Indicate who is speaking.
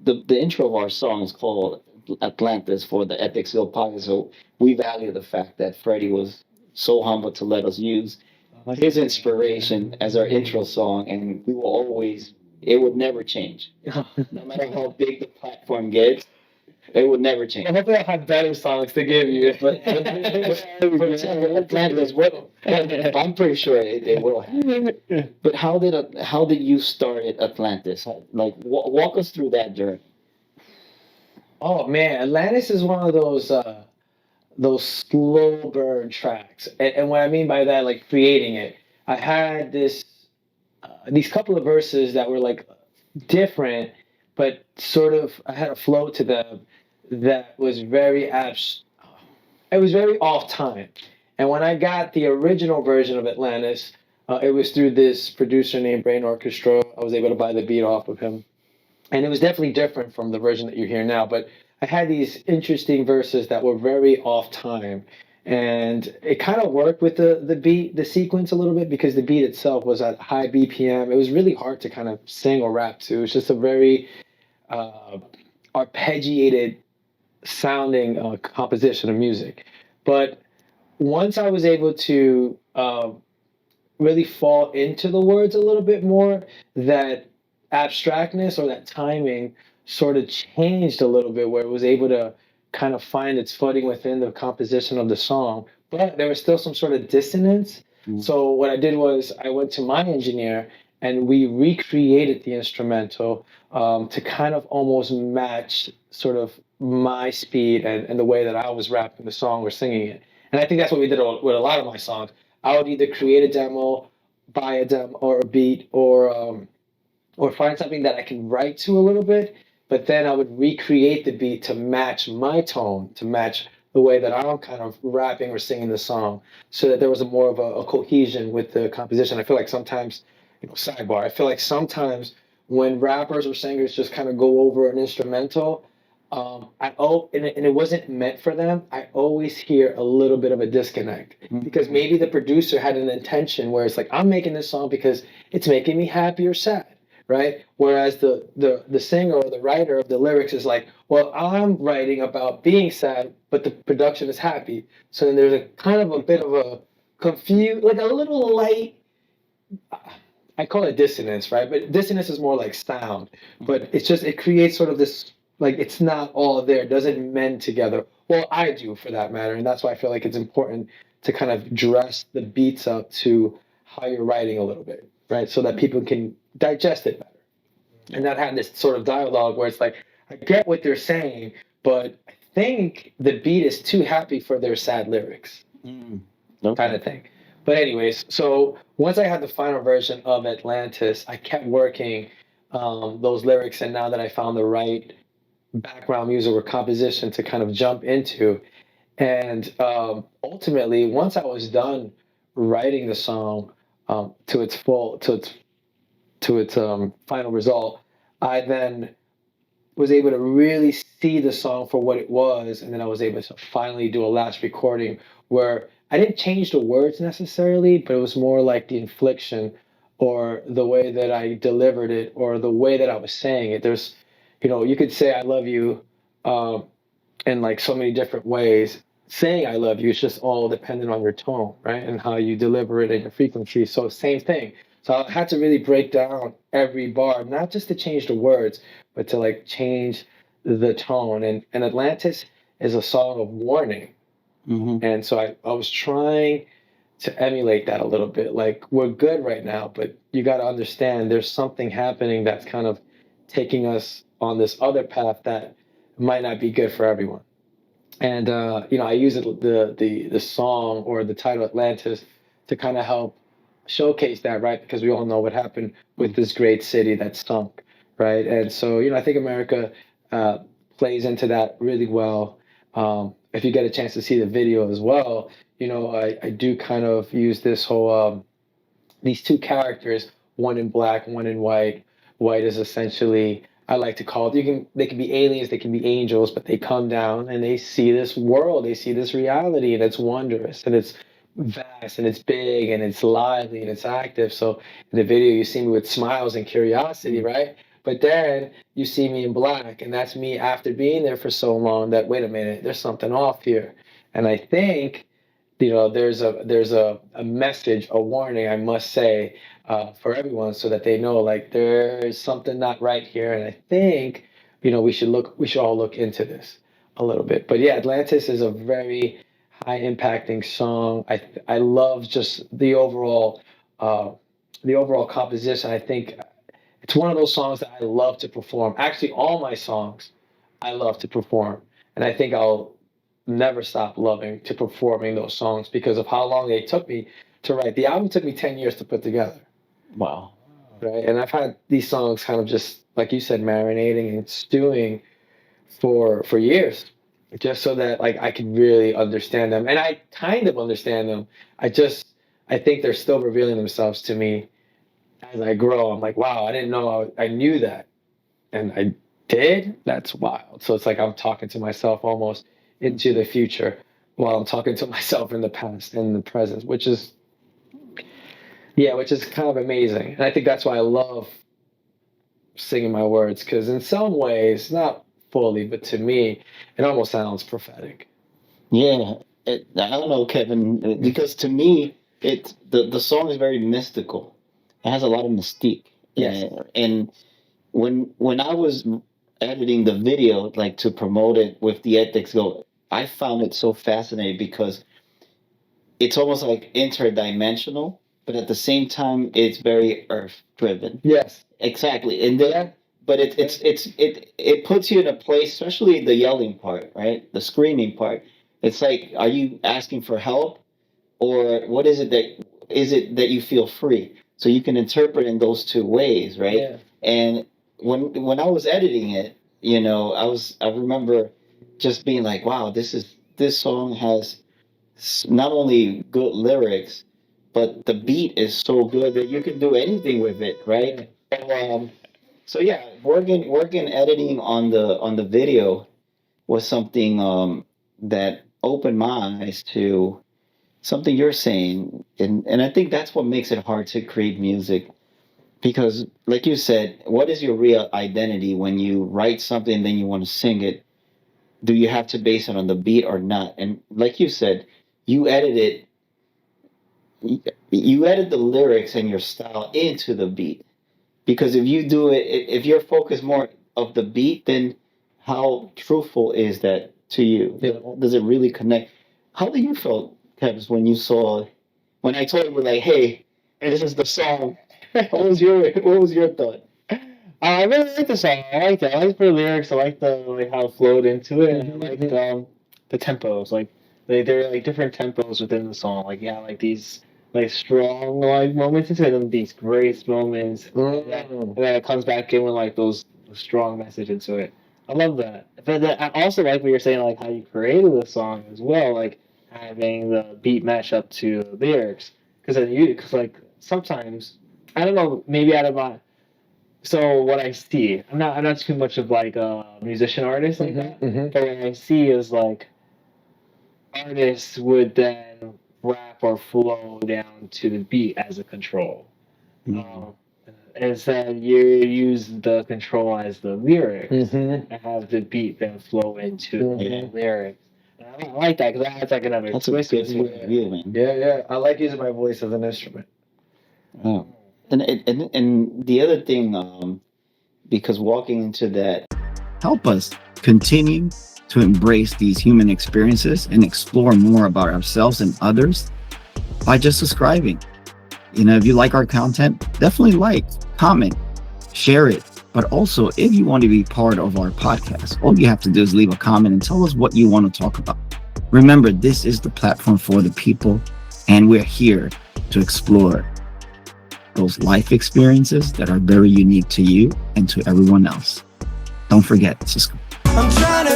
Speaker 1: the intro of our song is called Atlantis for the Ethics Guild podcast. So we value the fact that Freddie was so humble to let us use his inspiration as our intro song, and we will always, it would never change. No matter how big the platform gets, it would never change.
Speaker 2: Well, hopefully I have better songs to give you.
Speaker 1: Atlantis, what? I'm pretty sure it will happen. But how did you start at Atlantis? Like, walk us through that journey.
Speaker 2: Oh man, Atlantis is one of those slow burn tracks, and what I mean by that, like creating it, I had these couple of verses that were like different, but sort of I had a flow to them that was very it was very off time. And when I got the original version of Atlantis, it was through this producer named Brain Orchestra. I was able to buy the beat off of him, and it was definitely different from the version that you hear now. But I had these interesting verses that were very off time, and it kind of worked with the beat, the sequence a little bit because the beat itself was at high BPM. It was really hard to kind of sing or rap to. It's just a very uh, arpeggiated sounding composition of music. But once I was able to really fall into the words a little bit more, that abstractness or that timing sort of changed a little bit where it was able to kind of find its footing within the composition of the song. But there was still some sort of dissonance. So what I did was I went to my engineer and we recreated the instrumental to kind of almost match sort of my speed and the way that I was rapping the song or singing it. And I think that's what we did with a lot of my songs. I would either create a demo, buy a demo or a beat, or find something that I can write to a little bit, but then I would recreate the beat to match my tone, to match the way that I'm kind of rapping or singing the song, so that there was a more of a cohesion with the composition. I feel like sometimes, sidebar, I feel like sometimes when rappers or singers just kind of go over an instrumental, and it wasn't meant for them. I always hear a little bit of a disconnect because maybe the producer had an intention where it's like I'm making this song because it's making me happy or sad, right? Whereas the singer or the writer of the lyrics is like, well, I'm writing about being sad, but the production is happy. So then there's a kind of a bit of a confused, like a little light. I call it dissonance, right? But dissonance is more like sound. But it's just it creates sort of this like it's not all there, it doesn't mend together. Well, I do for that matter, and that's why I feel like it's important to kind of dress the beats up to how you're writing a little bit, right? So that people can digest it better. And not have this sort of dialogue where it's like, I get what they're saying, but I think the beat is too happy for their sad lyrics, kind of thing. But anyways, so once I had the final version of Atlantis, I kept working those lyrics, and now that I found the right background music or composition to kind of jump into, and ultimately, once I was done writing the song to its full to its final result, I then was able to really see the song for what it was, and then I was able to finally do a last recording where I didn't change the words necessarily, but it was more like the inflection or the way that I delivered it or the way that I was saying it. There's, you could say I love you in like so many different ways. Saying I love you is just all dependent on your tone, right? And how you deliver it and your frequency. So same thing. So I had to really break down every bar, not just to change the words, but to like change the tone. And Atlantis is a song of warning. And so I was trying to emulate that a little bit. Like we're good right now, but you got to understand there's something happening that's kind of taking us on this other path that might not be good for everyone. And I use the song or the title Atlantis to kind of help showcase that, right? Because we all know what happened with this great city that stunk, right? And so I think America plays into that really well. If you get a chance to see the video as well, I do kind of use this whole these two characters, one in black, one in white. White is essentially, I like to call it, they can be aliens, they can be angels, but they come down and they see this world, they see this reality, and it's wondrous and it's vast and it's big and it's lively and it's active. So in the video you see me with smiles and curiosity, right? But then you see me in black, and that's me after being there for so long that, wait a minute, there's something off here. And I think, there's a message, a warning, I must say, for everyone, so that they know, like, there's something not right here. And I think, we should all look into this a little bit. But yeah, Atlantis is a very high impacting song. I love just the overall composition. I think it's one of those songs that I love to perform. Actually, all my songs I love to perform. And I think I'll never stop loving to performing those songs because of how long they took me to write. The album took me 10 years to put together.
Speaker 1: Wow.
Speaker 2: Right. And I've had these songs kind of just, like you said, marinating and stewing for years, just so that like I can really understand them. And I kind of understand them. I think they're still revealing themselves to me as I grow. I'm like, wow, I didn't know I knew that. And I did? That's wild. So it's like I'm talking to myself almost into the future while I'm talking to myself in the past and the present, which is kind of amazing. And I think that's why I love singing my words, because in some ways, not fully, but to me, it almost sounds prophetic.
Speaker 1: Yeah, I don't know, Kevin, because to me, the song is very mystical. It has a lot of mystique.
Speaker 2: Yes.
Speaker 1: And when I was editing the video, like to promote it with the Ethics Guild, I found it so fascinating because it's almost like interdimensional, but at the same time, it's very earth driven.
Speaker 2: Yes.
Speaker 1: Exactly. And then, but it puts you in a place, especially the yelling part, right? The screaming part. It's like, are you asking for help, or what is it that you feel free? So you can interpret in those two ways, right?
Speaker 2: Yeah.
Speaker 1: And when I was editing it, I remember just being like, wow, this song has not only good lyrics, but the beat is so good that you can do anything with it, right? So yeah, working editing on the video was something that opened my eyes to something you're saying, and I think that's what makes it hard to create music, because like you said, what is your real identity when you write something and then you want to sing it? Do you have to base it on the beat or not? And like you said, you edit the lyrics and your style into the beat. Because if you do it, if you're focused more of the beat, then how truthful is that to you?
Speaker 2: Yeah.
Speaker 1: Does it really connect? How do you feel, Kevs, when I told you, like, hey, this is the song? What was your thought?
Speaker 3: I really like the song. I liked it. I liked the lyrics. I liked how it flowed into it. And I liked the tempos. Like there are like different tempos within the song. Like like these like strong like moments into it, and then these grace moments. And then it comes back in with like those strong message into it. I love that. But then I also like what you're saying, like how you created the song as well, like having the beat match up to the lyrics. Because like sometimes, I don't know, maybe out of my. So what I see, I'm not too much of like a musician artist like that.
Speaker 2: Mm-hmm.
Speaker 3: But what I see is like artists would then rap or flow down to the beat as a control. Instead, you use the control as the lyrics and have the beat then flow into the lyrics. And I like that because that's like another twist.
Speaker 1: That's a good view, man.
Speaker 2: Yeah. I like using my voice as an instrument.
Speaker 1: Oh. And the other thing, because walking into that, help us continue to embrace these human experiences and explore more about ourselves and others by just subscribing. If you like our content, definitely like, comment, share it. But also, if you want to be part of our podcast, all you have to do is leave a comment and tell us what you want to talk about. Remember, this is the platform for the people, and we're here to explore those life experiences that are very unique to you and to everyone else. Don't forget to subscribe. I'm trying to